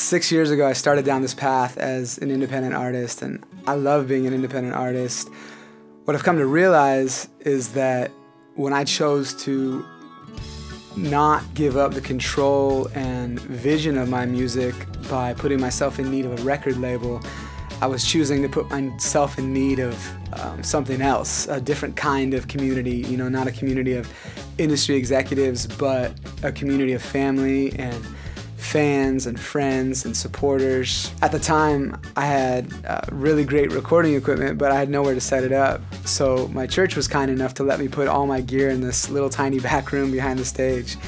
6 years ago, I started down this path as an independent artist, and I love being an independent artist. What I've come to realize is that when I chose to not give up the control and vision of my music by putting myself in need of a record label, I was choosing to put myself in need of something else, a different kind of community, you know, not a community of industry executives, but a community of family and fans and friends and supporters. At the time, I had really great recording equipment, but I had nowhere to set it up. So my church was kind enough to let me put all my gear in this little tiny back room behind the stage.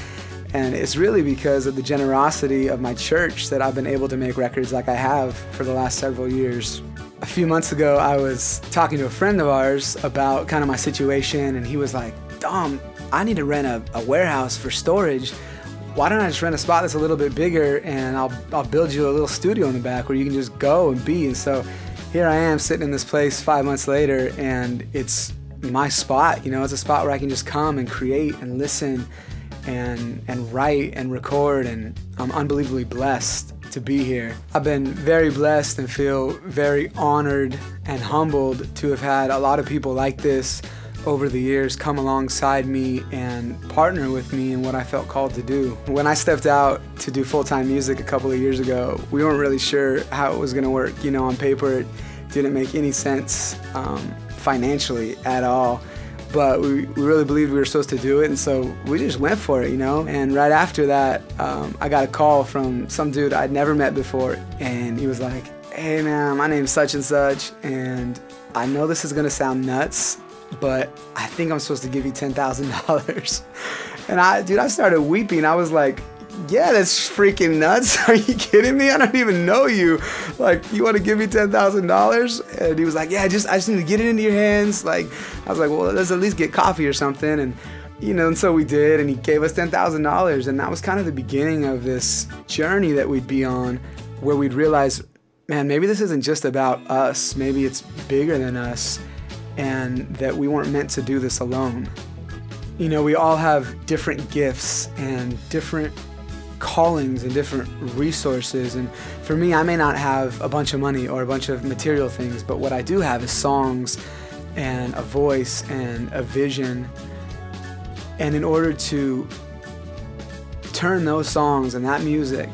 And it's really because of the generosity of my church that I've been able to make records like I have for the last several years. A few months ago, I was talking to a friend of ours about kind of my situation, and he was like, "Dom, I need to rent a warehouse for storage. Why don't I just rent a spot that's a little bit bigger, and I'll build you a little studio in the back where you can just go and be." And so here I am sitting in this place 5 months later, and it's my spot. You know, it's a spot where I can just come and create and listen and write and record, and I'm unbelievably blessed to be here. I've been very blessed and feel very honored and humbled to have had a lot of people like this over the years come alongside me and partner with me in what I felt called to do. When I stepped out to do full-time music a couple of years ago, we weren't really sure how it was gonna work. You know, on paper it didn't make any sense financially at all, but we really believed we were supposed to do it, and so we just went for it, you know? And right after that, I got a call from some dude I'd never met before, and he was like, "Hey man, my name's such and such, and I know this is gonna sound nuts, but I think I'm supposed to give you $10,000. And I started weeping. I was like, "Yeah, that's freaking nuts. Are you kidding me? I don't even know you. Like, you want to give me $10,000? And he was like, "Yeah, I just need to get it into your hands." Like, I was like, "Well, let's at least get coffee or something." And, you know, and so we did, and he gave us $10,000. And that was kind of the beginning of this journey that we'd be on, where we'd realize, man, maybe this isn't just about us. Maybe it's bigger than us, and that we weren't meant to do this alone. You know, we all have different gifts and different callings and different resources, and for me, I may not have a bunch of money or a bunch of material things, but what I do have is songs and a voice and a vision. And in order to turn those songs and that music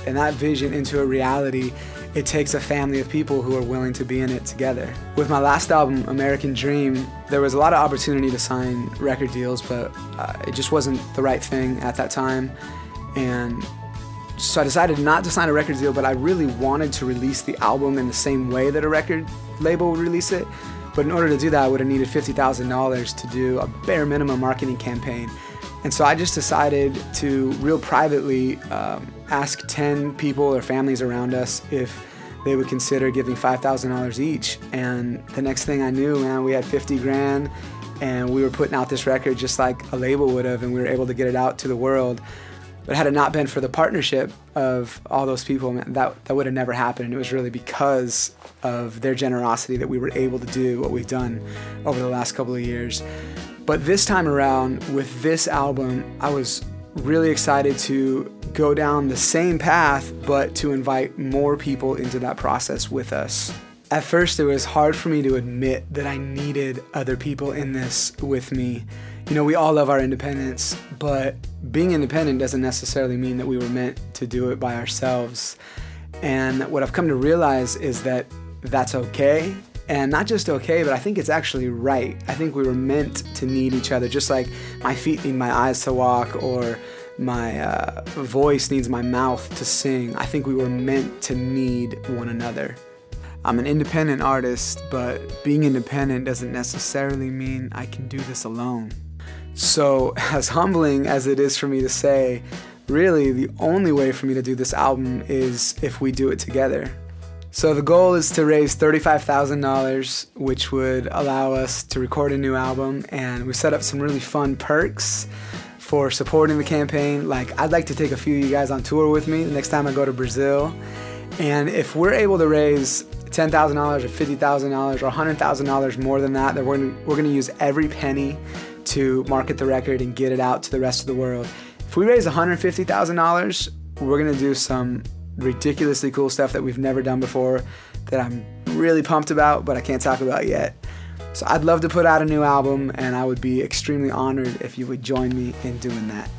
and that vision into a reality, it takes a family of people who are willing to be in it together. With my last album, American Dream, there was a lot of opportunity to sign record deals, but it just wasn't the right thing at that time. And so I decided not to sign a record deal, but I really wanted to release the album in the same way that a record label would release it. But in order to do that, I would have needed $50,000 to do a bare minimum marketing campaign. And so I just decided to real privately ask 10 people or families around us if they would consider giving $5,000 each. And the next thing I knew, man, we had 50 grand, and we were putting out this record just like a label would have, and we were able to get it out to the world. But had it not been for the partnership of all those people, man, that would have never happened. And it was really because of their generosity that we were able to do what we've done over the last couple of years. But this time around, with this album, I was really excited to go down the same path, but to invite more people into that process with us. At first, it was hard for me to admit that I needed other people in this with me. You know, we all love our independence, but being independent doesn't necessarily mean that we were meant to do it by ourselves. And what I've come to realize is that that's okay. And not just okay, but I think it's actually right. I think we were meant to need each other, just like my feet need my eyes to walk, or my voice needs my mouth to sing. I think we were meant to need one another. I'm an independent artist, but being independent doesn't necessarily mean I can do this alone. So as humbling as it is for me to say, really the only way for me to do this album is if we do it together. So the goal is to raise $35,000, which would allow us to record a new album, and we set up some really fun perks for supporting the campaign. Like, I'd like to take a few of you guys on tour with me the next time I go to Brazil. And if we're able to raise $10,000 or $50,000 or $100,000 more than that, then we're gonna use every penny to market the record and get it out to the rest of the world. If we raise $150,000, we're gonna do some ridiculously cool stuff that we've never done before that I'm really pumped about, but I can't talk about yet. So I'd love to put out a new album, and I would be extremely honored if you would join me in doing that.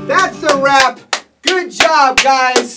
That's a wrap. Good job, guys.